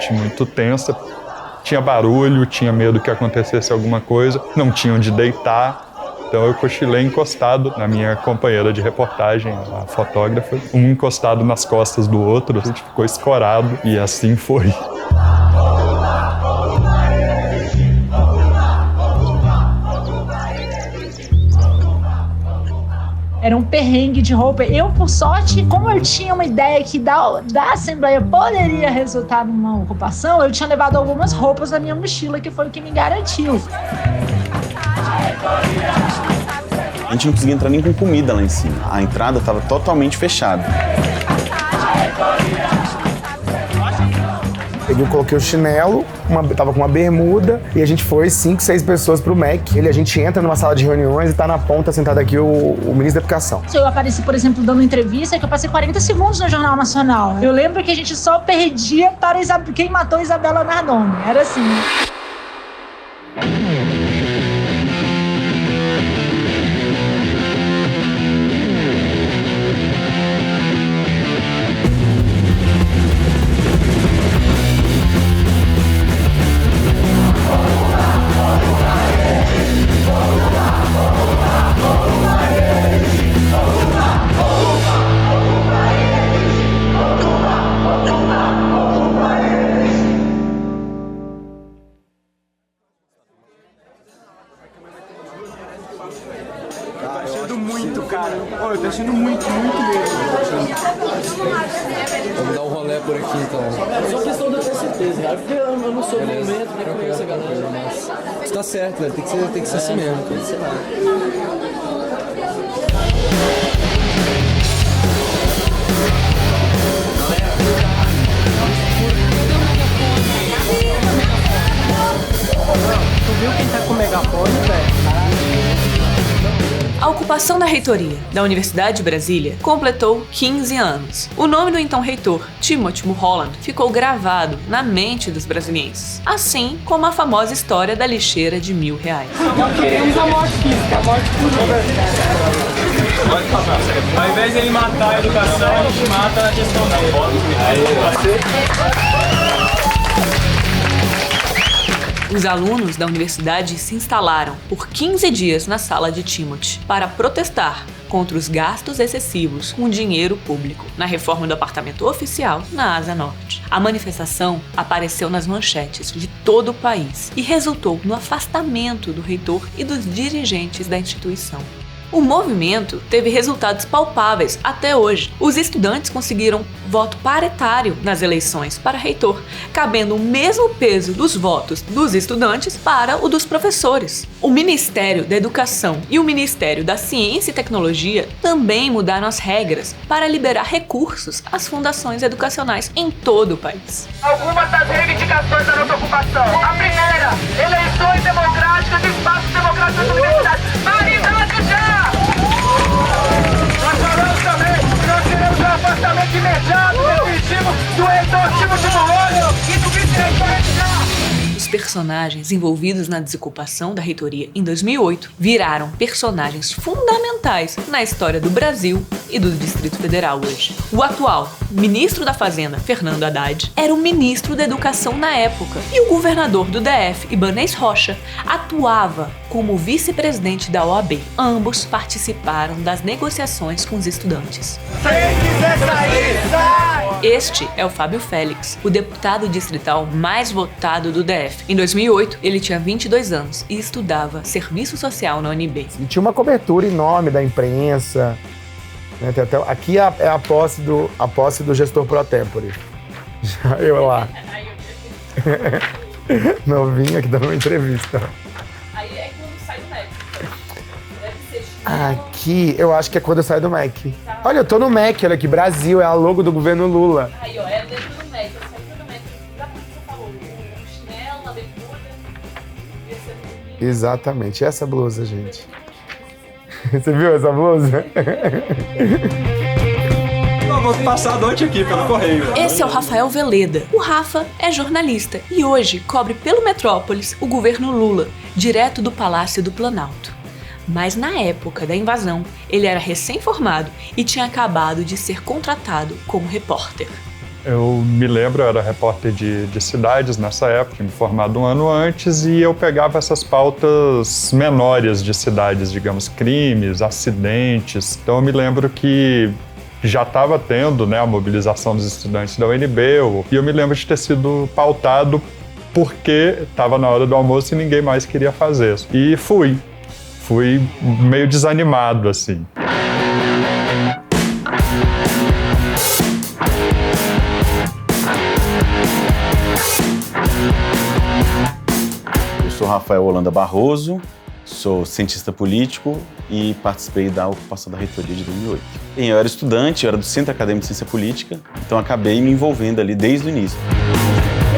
noite muito tensa. Tinha barulho, tinha medo que acontecesse alguma coisa, não tinha onde deitar. Então eu cochilei encostado na minha companheira de reportagem, a fotógrafa, um encostado nas costas do outro, a gente ficou escorado e assim foi. Era um perrengue de roupa. Eu, por sorte, como eu tinha uma ideia que da Assembleia poderia resultar numa ocupação, eu tinha levado algumas roupas na minha mochila, que foi o que me garantiu. A gente não conseguia entrar nem com comida lá em cima. A entrada estava totalmente fechada. Eu coloquei o chinelo, tava com uma bermuda, e a gente foi 5, 6 pessoas pro MEC. A gente entra numa sala de reuniões e tá na ponta sentado aqui o ministro da Educação. Eu apareci, por exemplo, dando entrevista, que eu passei 40 segundos no Jornal Nacional. Eu lembro que a gente só perdia para quem matou Isabela Nardoni. Era assim. Eu tô achando muito mesmo. Vamos dar um rolê por aqui então. Só questão de eu ter certeza, cara. Porque eu não sou movimento, nem conheço a galera. Mas você tá certo, velho. Tem que ser assim mesmo. Tem que ser lá. Tu viu quem tá com o megafone, velho? A ocupação da reitoria da Universidade de Brasília completou 15 anos. O nome do então reitor, Timothy Mulholland, ficou gravado na mente dos brasilienses, assim como a famosa história da lixeira de R$1.000. Não queremos a morte física, a morte política. Ao invés de ele matar a educação, a gente mata a gestão dele. Os alunos da universidade se instalaram por 15 dias na sala de Timothy para protestar contra os gastos excessivos com dinheiro público na reforma do apartamento oficial na Asa Norte. A manifestação apareceu nas manchetes de todo o país e resultou no afastamento do reitor e dos dirigentes da instituição. O movimento teve resultados palpáveis até hoje. Os estudantes conseguiram voto paritário nas eleições para reitor, cabendo o mesmo peso dos votos dos estudantes para o dos professores. O Ministério da Educação e o Ministério da Ciência e Tecnologia também mudaram as regras para liberar recursos às fundações educacionais em todo o país. Algumas das reivindicações da nossa ocupação. A primeira, eleições democráticas e espaços democráticos da universidade. Paridade já! Nós falamos também que nós queremos um afastamento imediato, definitivo, do reitor Timothy Mulholland e do vice-reitor já! Os personagens envolvidos na desocupação da reitoria em 2008 viraram personagens fundamentais na história do Brasil e do Distrito Federal hoje. O atual ministro da Fazenda, Fernando Haddad, era o ministro da Educação na época, e o governador do DF, Ibanez Rocha, atuava como vice-presidente da OAB. Ambos participaram das negociações com os estudantes. Quem quiser sair, sai! Este é o Fábio Félix, o deputado distrital mais votado do DF. Em 2008, ele tinha 22 anos e estudava serviço social na UNB. E tinha uma cobertura enorme da imprensa. Né? Aqui é a posse do gestor pro tempore. Já eu lá. Novinho aqui dando uma entrevista. Aí é quando sai do MEC. Deve ser aqui, eu acho que é quando eu saio do MEC. Olha, eu tô no MEC, olha aqui, Brasil, é a logo do governo Lula. Aí, ó, é dentro do MEC, eu saí do MEC. Exatamente o que você falou, o chinelo, a bermuda, exatamente, essa blusa, gente. Você viu essa blusa? Eu vou passar a noite aqui pelo correio. Esse é o Rafael Veleda. O Rafa é jornalista e hoje cobre pelo Metrópolis o governo Lula, direto do Palácio do Planalto. Mas na época da invasão, ele era recém-formado e tinha acabado de ser contratado como repórter. Eu me lembro, eu era repórter de cidades nessa época, tinha me formado um ano antes, e eu pegava essas pautas menores de cidades, digamos, crimes, acidentes. Então eu me lembro que já estava tendo, né, a mobilização dos estudantes da UNB, e eu me lembro de ter sido pautado porque estava na hora do almoço e ninguém mais queria fazer. E fui meio desanimado, assim. Eu sou Rafael Holanda Barroso, sou cientista político e participei da ocupação da reitoria de 2008. Eu era estudante, eu era do Centro Acadêmico de Ciência Política, então acabei me envolvendo ali desde o início.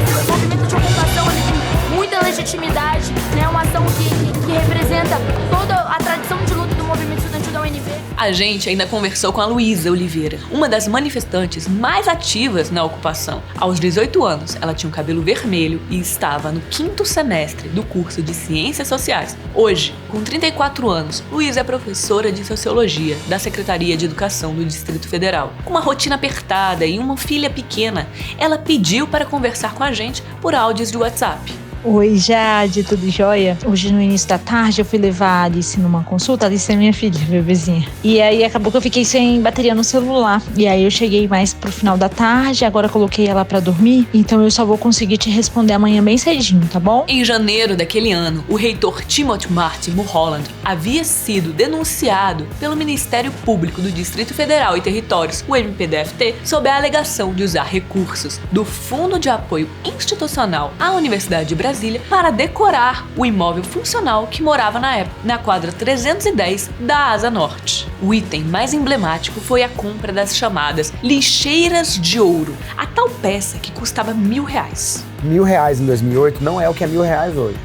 Esse movimento de ocupação tem muita legitimidade, né? Uma ação que representa toda a tradição de luta do movimento estudantil da UNB. A gente ainda conversou com a Luísa Oliveira, uma das manifestantes mais ativas na ocupação. Aos 18 anos, ela tinha o cabelo vermelho e estava no 5º semestre do curso de Ciências Sociais. Hoje, com 34 anos, Luísa é professora de Sociologia da Secretaria de Educação do Distrito Federal. Com uma rotina apertada e uma filha pequena, ela pediu para conversar com a gente por áudios de WhatsApp. Oi, Jade, tudo jóia? Hoje, no início da tarde, eu fui levar a Alice numa consulta. A Alice é minha filha, bebezinha. E aí, acabou que eu fiquei sem bateria no celular. E aí, eu cheguei mais pro final da tarde, agora coloquei ela pra dormir. Então, eu só vou conseguir te responder amanhã bem cedinho, tá bom? Em janeiro daquele ano, o reitor Timothy Martin Mulholland havia sido denunciado pelo Ministério Público do Distrito Federal e Territórios, o MPDFT, sob a alegação de usar recursos do Fundo de Apoio Institucional à Universidade de Brasília para decorar o imóvel funcional que morava na época, na quadra 310 da Asa Norte. O item mais emblemático foi a compra das chamadas lixeiras de ouro, a tal peça que custava R$1.000. R$1.000 em 2008 não é o que é R$1.000 hoje.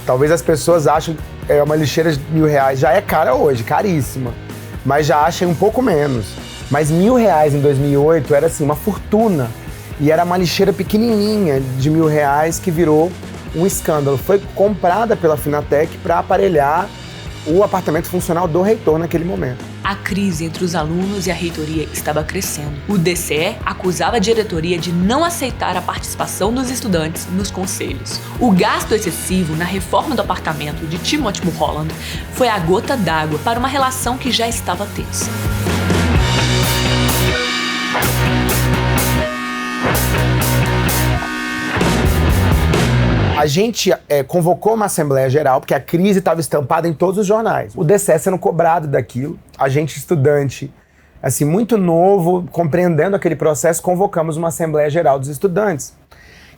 Talvez as pessoas achem que uma lixeira de R$1.000 já é cara hoje, caríssima, mas já achem um pouco menos. Mas R$1.000 em 2008 era assim, uma fortuna. E era uma lixeira pequenininha de R$1.000 que virou um escândalo. Foi comprada pela Finatec para aparelhar o apartamento funcional do reitor naquele momento. A crise entre os alunos e a reitoria estava crescendo. O DCE acusava a diretoria de não aceitar a participação dos estudantes nos conselhos. O gasto excessivo na reforma do apartamento de Timothy Mulholland foi a gota d'água para uma relação que já estava tensa. A gente convocou uma Assembleia Geral, porque a crise estava estampada em todos os jornais. O DCE sendo cobrado daquilo, a gente estudante, assim, muito novo, compreendendo aquele processo, convocamos uma Assembleia Geral dos estudantes,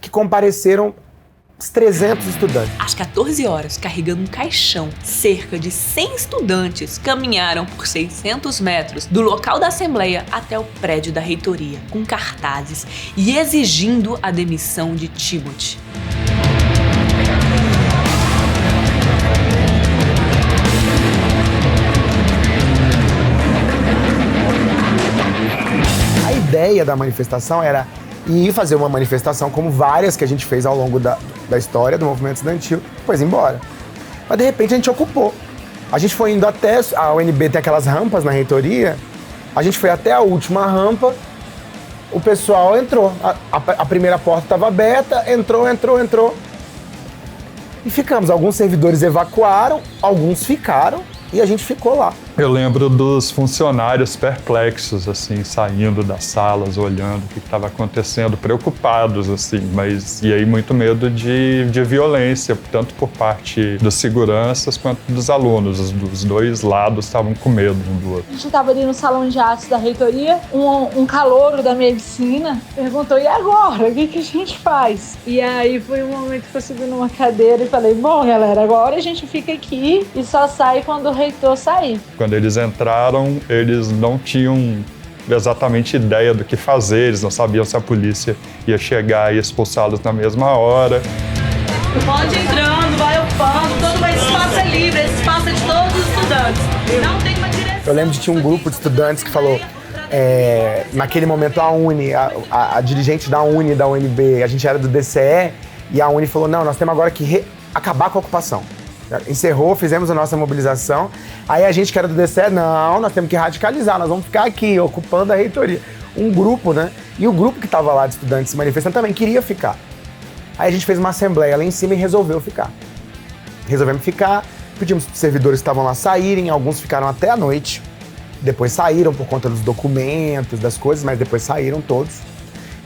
que compareceram uns 300 estudantes. Às 14 horas, carregando um caixão, cerca de 100 estudantes caminharam por 600 metros do local da Assembleia até o prédio da reitoria, com cartazes e exigindo a demissão de Timothy. A ideia da manifestação era ir fazer uma manifestação como várias que a gente fez ao longo da história do movimento estudantil, depois ir embora. Mas de repente a gente ocupou. A gente foi indo até a UNB, tem aquelas rampas na reitoria, a gente foi até a última rampa, o pessoal entrou. A primeira porta estava aberta, entrou. E ficamos. Alguns servidores evacuaram, alguns ficaram e a gente ficou lá. Eu lembro dos funcionários perplexos, assim, saindo das salas, olhando o que estava acontecendo, preocupados, assim, mas e aí muito medo de violência, tanto por parte dos seguranças quanto dos alunos. Os dois lados estavam com medo um do outro. A gente estava ali no salão de atos da reitoria, um calouro da medicina perguntou, e agora? O que a gente faz? E aí foi um momento que eu subi numa cadeira e falei, bom, galera, agora a gente fica aqui e só sai quando o reitor sair. Quando eles entraram, eles não tinham exatamente ideia do que fazer, eles não sabiam se a polícia ia chegar e expulsá-los na mesma hora. Pode entrando, vai ocupando, todo esse espaço é livre, esse espaço é de todos os estudantes. Não tem uma direção. Eu lembro de tinha um grupo de estudantes que falou, naquele momento a Uni, a dirigente da Uni, da UNB, a gente era do DCE, e a Uni falou, não, nós temos agora que acabar com a ocupação. Encerrou, fizemos a nossa mobilização. Aí a gente que era do DCE, não, nós temos que radicalizar, nós vamos ficar aqui, ocupando a reitoria. um grupo, né? E o grupo que estava lá de estudantes se manifestando também queria ficar. Aí a gente fez uma assembleia lá em cima e resolveu ficar. Resolvemos ficar, pedimos para os servidores que estavam lá saírem, alguns ficaram até a noite. Depois saíram por conta dos documentos, das coisas, mas depois saíram todos.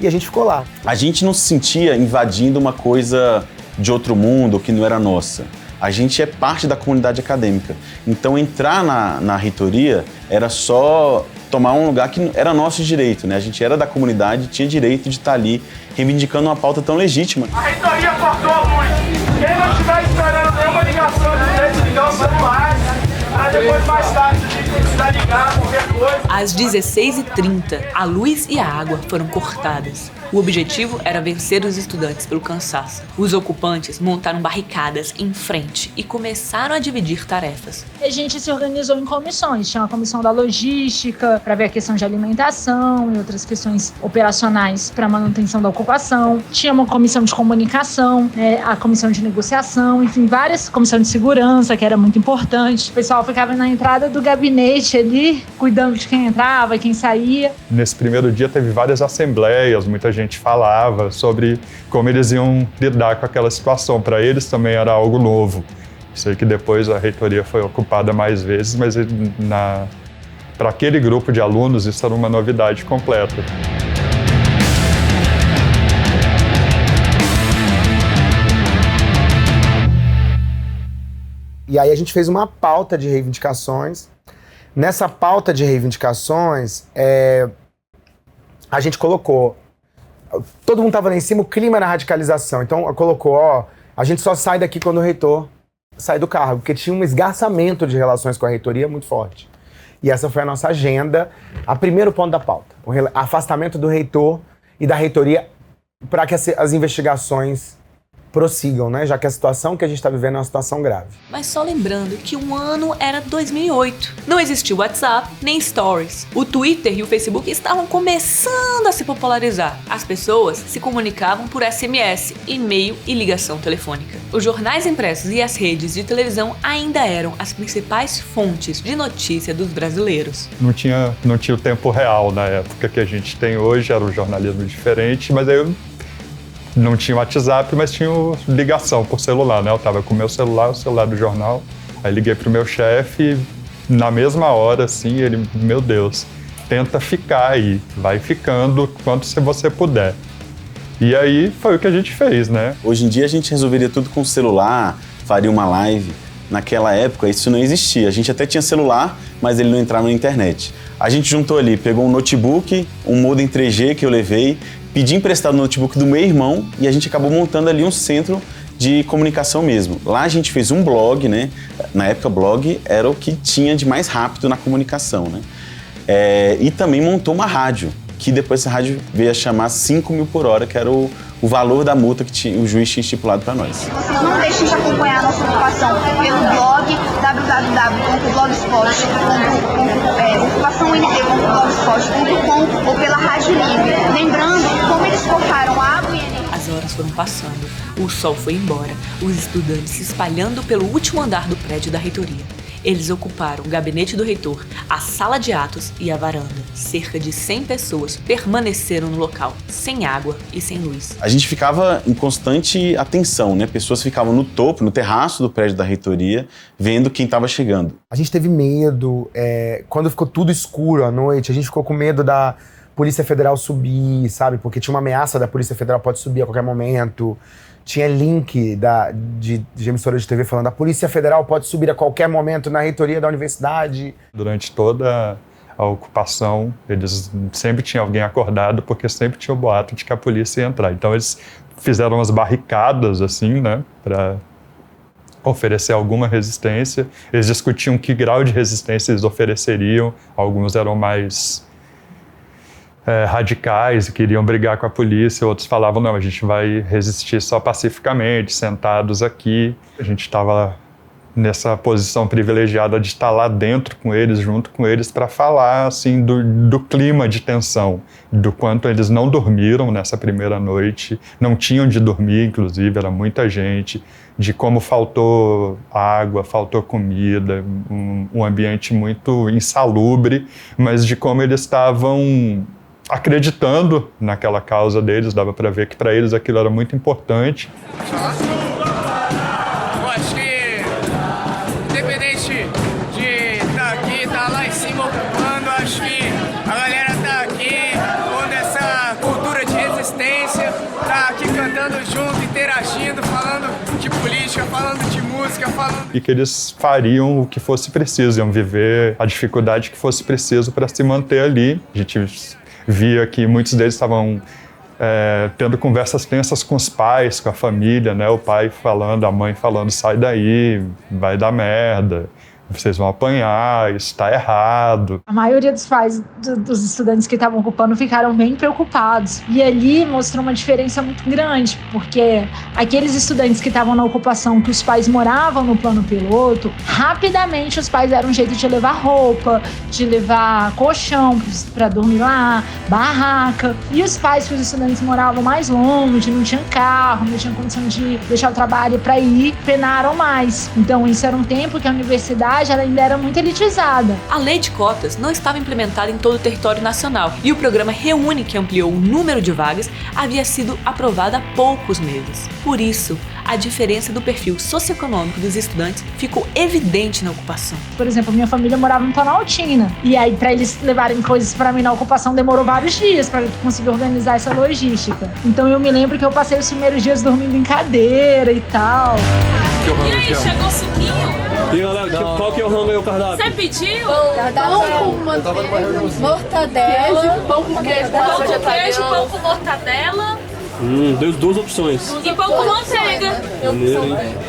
E a gente ficou lá. A gente não se sentia invadindo uma coisa de outro mundo que não era nossa. A gente é parte da comunidade acadêmica. Então entrar na reitoria era só tomar um lugar que era nosso direito, né? A gente era da comunidade, tinha direito de estar ali reivindicando uma pauta tão legítima. A reitoria cortou a luz. Quem não estiver esperando nenhuma ligação de direito de ligar o celular, para depois mais tarde precisar ligar, qualquer coisa. Às 16h30, a luz e a água foram cortadas. O objetivo era vencer os estudantes pelo cansaço. Os ocupantes montaram barricadas em frente e começaram a dividir tarefas. A gente se organizou em comissões. Tinha uma comissão da logística, para ver a questão de alimentação e outras questões operacionais para manutenção da ocupação. Tinha uma comissão de comunicação, né, a comissão de negociação, enfim, várias. Comissão de segurança, que era muito importante. O pessoal ficava na entrada do gabinete ali, cuidando de quem entrava e quem saía. Nesse primeiro dia teve várias assembleias, muita gente falava sobre como eles iam lidar com aquela situação. Para eles também era algo novo. Sei que depois a reitoria foi ocupada mais vezes, mas para aquele grupo de alunos isso era uma novidade completa. E aí a gente fez uma pauta de reivindicações. Nessa pauta de reivindicações, a gente colocou... Todo mundo estava lá em cima, o clima era radicalização. Então colocou, a gente só sai daqui quando o reitor sai do cargo, porque tinha um esgarçamento de relações com a reitoria muito forte. E essa foi a nossa agenda, a primeiro ponto da pauta. O afastamento do reitor e da reitoria para que as investigações prossigam, né? Já que a situação que a gente está vivendo é uma situação grave. Mas só lembrando que um ano era 2008. Não existia WhatsApp nem Stories. O Twitter e o Facebook estavam começando a se popularizar. As pessoas se comunicavam por SMS, e-mail e ligação telefônica. Os jornais impressos e as redes de televisão ainda eram as principais fontes de notícia dos brasileiros. Não tinha o tempo real na época que a gente tem hoje, era um jornalismo diferente, mas aí eu não tinha WhatsApp, mas tinha ligação por celular, né? Eu tava com o meu celular, o celular do jornal, aí liguei pro meu chefe, na mesma hora, assim, ele, meu Deus, tenta ficar aí, vai ficando quanto você puder. E aí foi o que a gente fez, né? Hoje em dia a gente resolveria tudo com o celular, faria uma live. Naquela época isso não existia. A gente até tinha celular, mas ele não entrava na internet. A gente juntou ali, pegou um notebook, um modem 3G que eu levei, pedi emprestado o notebook do meu irmão e a gente acabou montando ali um centro de comunicação mesmo. Lá a gente fez um blog, né? Na época, blog era o que tinha de mais rápido na comunicação, né? E também montou uma rádio, que depois essa rádio veio a chamar 5 mil por hora, que era o valor da multa que o juiz tinha estipulado para nós. Vocês não deixem de acompanhar a nossa ocupação pelo blog www.blogspot.com ou pela Rádio Livre. Lembrando, como eles cortaram água e energia... As horas foram passando, o sol foi embora, os estudantes se espalhando pelo último andar do prédio da reitoria. Eles ocuparam o gabinete do reitor, a sala de atos e a varanda. Cerca de 100 pessoas permaneceram no local, sem água e sem luz. A gente ficava em constante atenção, né? Pessoas ficavam no topo, no terraço do prédio da reitoria, vendo quem estava chegando. A gente teve medo, quando ficou tudo escuro à noite, a gente ficou com medo da Polícia Federal subir, sabe? Porque tinha uma ameaça da Polícia Federal, pode subir a qualquer momento. Tinha link de emissora de TV falando a Polícia Federal pode subir a qualquer momento na reitoria da universidade. Durante toda a ocupação, eles sempre tinha alguém acordado, porque sempre tinha o boato de que a polícia ia entrar. Então eles fizeram umas barricadas, assim, né, para oferecer alguma resistência. Eles discutiam que grau de resistência eles ofereceriam. Alguns eram mais radicais e queriam brigar com a polícia, outros falavam, não, a gente vai resistir só pacificamente, sentados aqui. A gente estava nessa posição privilegiada de estar lá dentro com eles, junto com eles, para falar assim, do clima de tensão, do quanto eles não dormiram nessa primeira noite, não tinham de dormir, inclusive, era muita gente, de como faltou água, faltou comida, um ambiente muito insalubre, mas de como eles estavam acreditando naquela causa deles, dava para ver que para eles aquilo era muito importante. Eu acho que, independente de estar aqui, estar lá em cima ocupando, acho que a galera tá aqui com essa cultura de resistência, tá aqui cantando junto, interagindo, falando de política, falando de música, falando... E que eles fariam o que fosse preciso, iam viver a dificuldade que fosse preciso para se manter ali. A gente via que muitos deles estavam tendo conversas tensas com os pais, com a família, né? O pai falando, a mãe falando, sai daí, vai dar merda, vocês vão apanhar, isso está errado. A maioria dos pais dos estudantes que estavam ocupando ficaram bem preocupados. E ali mostrou uma diferença muito grande, porque aqueles estudantes que estavam na ocupação, que os pais moravam no plano piloto, rapidamente os pais deram um jeito de levar roupa, de levar colchão para dormir lá, barraca. E os pais que os estudantes moravam mais longe, não tinham carro, não tinham condição de deixar o trabalho para ir, penaram mais. Então isso era um tempo que a universidade ela ainda era muito elitizada. A lei de cotas não estava implementada em todo o território nacional e o programa Reúne, que ampliou o número de vagas, havia sido aprovado há poucos meses. Por isso, a diferença do perfil socioeconômico dos estudantes ficou evidente na ocupação. Por exemplo, minha família morava em Planaltina e aí para eles levarem coisas para mim na ocupação demorou vários dias para conseguir organizar essa logística. Então eu me lembro que eu passei os primeiros dias dormindo em cadeira e tal. E aí, chegou o suquinho? E galera, qual que é o rango aí, o cardápio? Você pediu? Pão com manteiga, mortadela, pão com queijo, Pão com mortadela Duas opções. e pão com manteiga.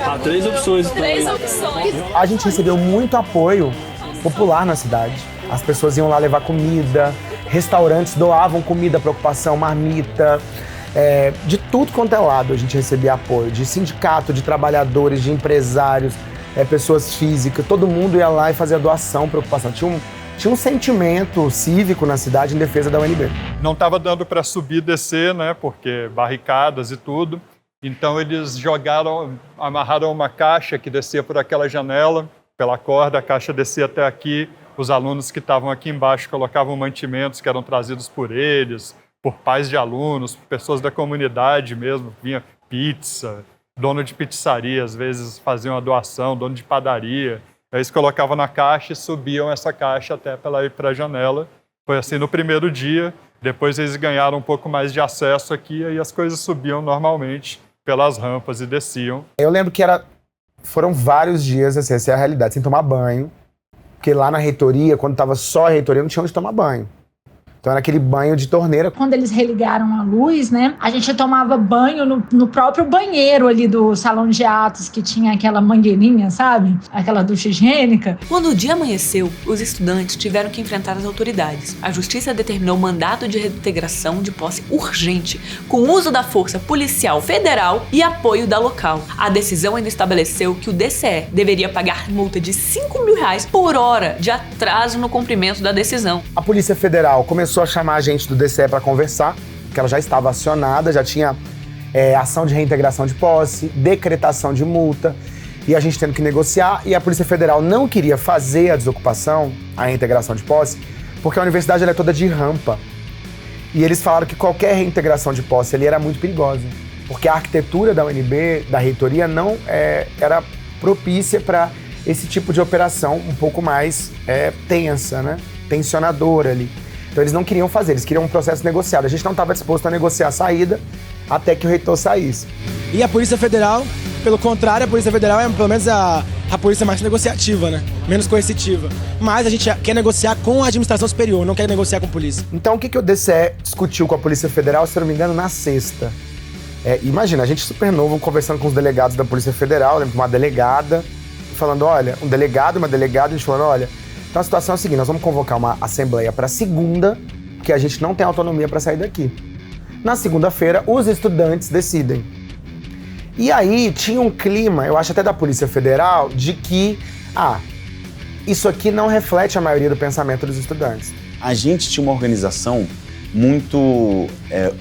Há 3 opções. 3 opções. A gente recebeu muito apoio popular na cidade. As pessoas iam lá levar comida, restaurantes doavam comida para ocupação, marmita. De tudo quanto é lado a gente recebia apoio, de sindicato, de trabalhadores, de empresários, pessoas físicas, todo mundo ia lá e fazia doação para ocupação. Tinha um sentimento cívico na cidade em defesa da UNB. Não estava dando para subir e descer, né? Porque barricadas e tudo. Então eles amarraram uma caixa que descia por aquela janela, pela corda, a caixa descia até aqui. Os alunos que estavam aqui embaixo colocavam mantimentos que eram trazidos por eles, por pais de alunos, por pessoas da comunidade mesmo. Vinha pizza, dono de pizzaria, às vezes faziam a doação, dono de padaria. Eles colocavam na caixa e subiam essa caixa até para ela ir para a janela. Foi assim no primeiro dia. Depois eles ganharam um pouco mais de acesso aqui e as coisas subiam normalmente pelas rampas e desciam. Eu lembro que foram vários dias, assim, essa é a realidade, sem tomar banho. Porque lá na reitoria, quando estava só a reitoria, não tinha onde tomar banho. Então era aquele banho de torneira. Quando eles religaram a luz, né, a gente tomava banho no próprio banheiro ali do salão de atos, que tinha aquela mangueirinha, sabe? Aquela ducha higiênica. Quando o dia amanheceu, os estudantes tiveram que enfrentar as autoridades. A justiça determinou mandado de reintegração de posse urgente, com uso da força policial federal e apoio da local. A decisão ainda estabeleceu que o DCE deveria pagar multa de R$5.000 por hora de atraso no cumprimento da decisão. A Polícia Federal começou a chamar a gente do DCE para conversar, porque ela já estava acionada, já tinha ação de reintegração de posse, decretação de multa, e a gente tendo que negociar, e a Polícia Federal não queria fazer a desocupação, a reintegração de posse, porque a universidade ela é toda de rampa. E eles falaram que qualquer reintegração de posse ali era muito perigosa, porque a arquitetura da UNB, da reitoria, não era propícia para esse tipo de operação um pouco mais tensa, né? Tensionadora ali. Então eles não queriam fazer, eles queriam um processo negociado. A gente não estava disposto a negociar a saída até que o reitor saísse. E a Polícia Federal, pelo contrário, a Polícia Federal é pelo menos a polícia mais negociativa, né? Menos coercitiva. Mas a gente quer negociar com a administração superior, não quer negociar com a polícia. Então o que o DCE discutiu com a Polícia Federal, se eu não me engano, na sexta? Imagina, a gente super novo, conversando com os delegados da Polícia Federal, eu lembro de uma delegada, falando, olha, um delegado, uma delegada, a gente falando, olha, então a situação é a seguinte, nós vamos convocar uma assembleia para segunda, porque a gente não tem autonomia para sair daqui. Na segunda-feira, os estudantes decidem. E aí tinha um clima, eu acho até da Polícia Federal, de que, isso aqui não reflete a maioria do pensamento dos estudantes. A gente tinha uma organização muito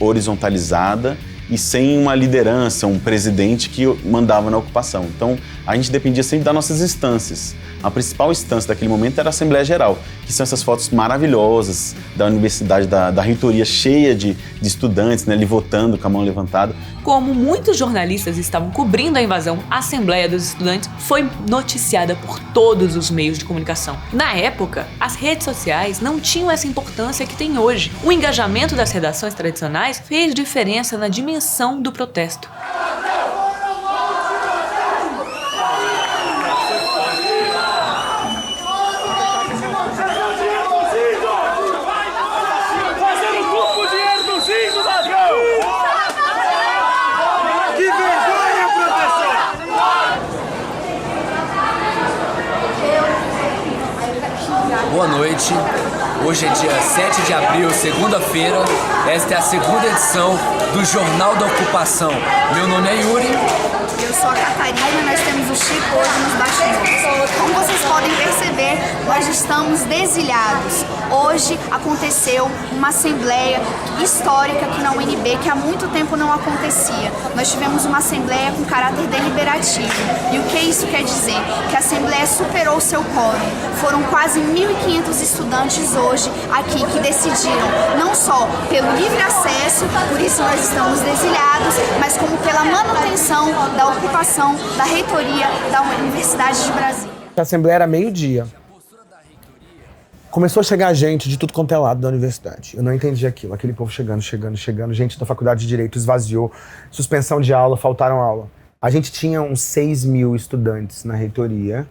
horizontalizada e sem uma liderança, um presidente que mandava na ocupação. Então, a gente dependia sempre das nossas instâncias. A principal instância daquele momento era a Assembleia Geral. que são essas fotos maravilhosas da universidade, da reitoria cheia de estudantes, né, ali votando com a mão levantada. Como muitos jornalistas estavam cobrindo a invasão, a Assembleia dos Estudantes foi noticiada por todos os meios de comunicação. Na época, as redes sociais não tinham essa importância que tem hoje. O engajamento das redações tradicionais fez diferença na dimensão do protesto. Boa noite, hoje é dia 7 de abril, segunda-feira. Esta é a segunda edição do Jornal da Ocupação. Meu nome é Yuri. Eu sou a Catarina, nós temos o Chico hoje nos bastidores. Como vocês podem perceber, nós estamos desilhados. Hoje aconteceu uma assembleia histórica aqui na UNB que há muito tempo não acontecia. Nós tivemos uma assembleia com caráter deliberativo. E o que isso quer dizer? Que a assembleia superou seu quórum. Foram quase 1.500 estudantes hoje aqui que decidiram não só pelo livre acesso, por isso nós estamos desilhados, mas como pela manutenção da ocupação da reitoria da Universidade de Brasília. A assembleia era meio-dia. Começou a chegar gente de tudo quanto é lado da universidade. Eu não entendi aquilo. Aquele povo chegando. Gente da faculdade de Direito esvaziou. Suspensão de aula, faltaram aula. A gente tinha uns 6.000 estudantes na reitoria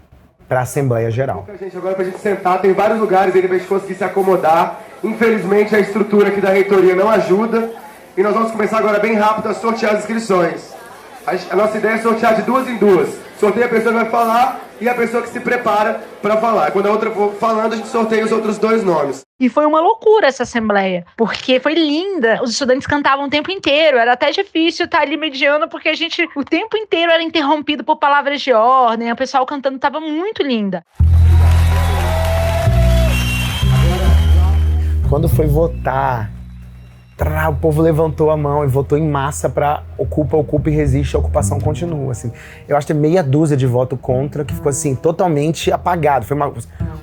para a Assembleia Geral. Agora, pra gente sentar, tem vários lugares aí pra gente conseguir se acomodar. Infelizmente, a estrutura aqui da reitoria não ajuda. E nós vamos começar agora bem rápido a sortear as inscrições. A nossa ideia é sortear de 2 em 2. Sorteia a pessoa que vai falar e a pessoa que se prepara para falar. Quando a outra for falando, a gente sorteia os outros 2 nomes. E foi uma loucura essa assembleia, porque foi linda. Os estudantes cantavam o tempo inteiro, era até difícil estar ali mediando, porque a gente o tempo inteiro era interrompido por palavras de ordem, o pessoal cantando estava muito linda. Quando foi votar, o povo levantou a mão e votou em massa pra ocupa e resiste, a ocupação continua, assim. Eu acho que tem meia dúzia de voto contra, que ficou, assim, totalmente apagado. Foi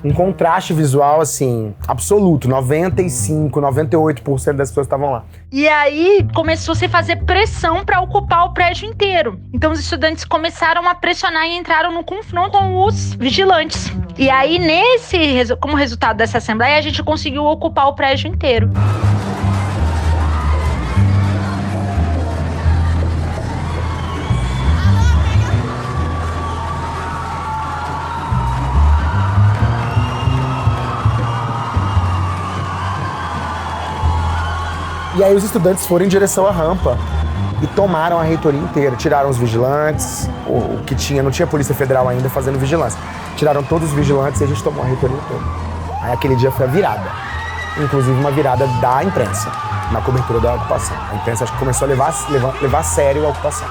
um contraste visual, assim, absoluto. 95, 98% das pessoas estavam lá. E aí começou a se fazer pressão pra ocupar o prédio inteiro. Então os estudantes começaram a pressionar e entraram no confronto com os vigilantes. E aí, como resultado dessa assembleia, a gente conseguiu ocupar o prédio inteiro. E aí os estudantes foram em direção à rampa e tomaram a reitoria inteira. Tiraram os vigilantes, o que tinha, não tinha Polícia Federal ainda fazendo vigilância. Tiraram todos os vigilantes e a gente tomou a reitoria toda. Aí aquele dia foi a virada. Inclusive uma virada da imprensa, na cobertura da ocupação. A imprensa acho que começou a levar a sério a ocupação.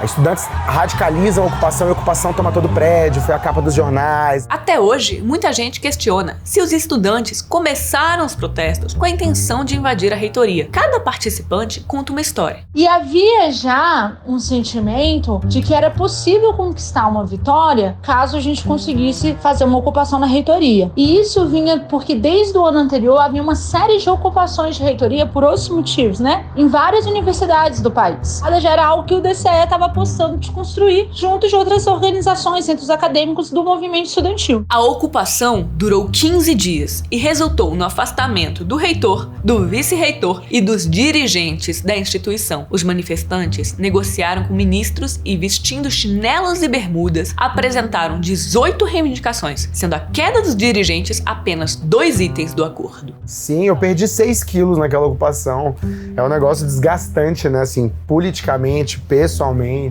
Estudantes radicalizam a ocupação e a ocupação toma todo o prédio, foi a capa dos jornais. Até hoje, muita gente questiona se os estudantes começaram os protestos com a intenção de invadir a reitoria. Cada participante conta uma história. E havia já um sentimento de que era possível conquistar uma vitória caso a gente conseguisse fazer uma ocupação na reitoria. E isso vinha porque desde o ano anterior havia uma série de ocupações de reitoria por outros motivos, né? Em várias universidades do país. Já era algo que o DCE estava apostando de construir junto de outras organizações, centros acadêmicos do movimento estudantil. A ocupação durou 15 dias e resultou no afastamento do reitor, do vice-reitor e dos dirigentes da instituição. Os manifestantes negociaram com ministros e, vestindo chinelos e bermudas, apresentaram 18 reivindicações, sendo a queda dos dirigentes apenas 2 itens do acordo. Sim, eu perdi 6 quilos naquela ocupação. É um negócio desgastante, né? Assim, politicamente, pessoalmente,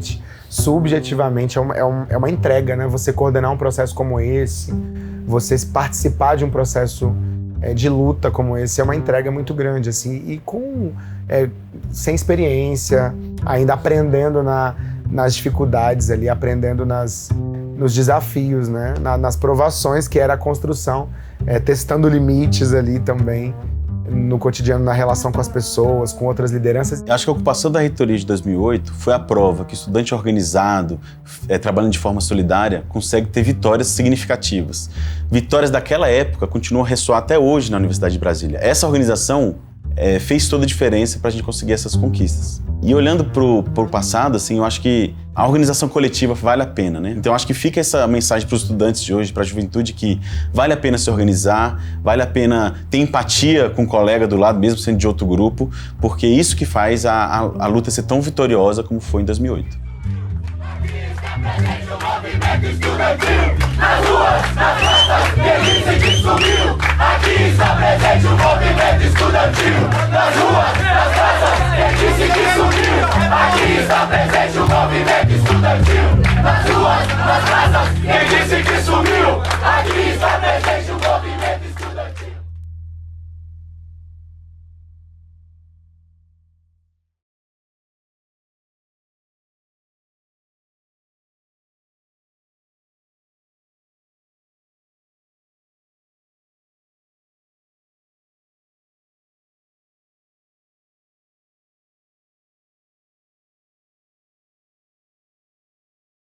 subjetivamente, é uma entrega, né? Você coordenar um processo como esse, você participar de um processo de luta como esse, é uma entrega muito grande, assim, e sem experiência, ainda aprendendo nas dificuldades ali, aprendendo nos desafios, né? Nas provações que era a construção, testando limites ali também no cotidiano, na relação com as pessoas, com outras lideranças. Eu acho que a ocupação da reitoria de 2008 foi a prova que o estudante organizado, trabalhando de forma solidária, consegue ter vitórias significativas. Vitórias daquela época continuam a ressoar até hoje na Universidade de Brasília. Essa organização fez toda a diferença para a gente conseguir essas conquistas. E olhando pro passado, assim, eu acho que a organização coletiva vale a pena, né? Então eu acho que fica essa mensagem para os estudantes de hoje, para a juventude, que vale a pena se organizar, vale a pena ter empatia com o colega do lado, mesmo sendo de outro grupo, porque é isso que faz a luta ser tão vitoriosa como foi em 2008. Nas ruas, nas praças, quem disse que sumiu? Aqui está presente o movimento estudantil. Nas ruas, nas praças, quem disse que sumiu? Aqui está presente o movimento estudantil. Nas ruas, nas praças, quem disse que sumiu? Aqui está presente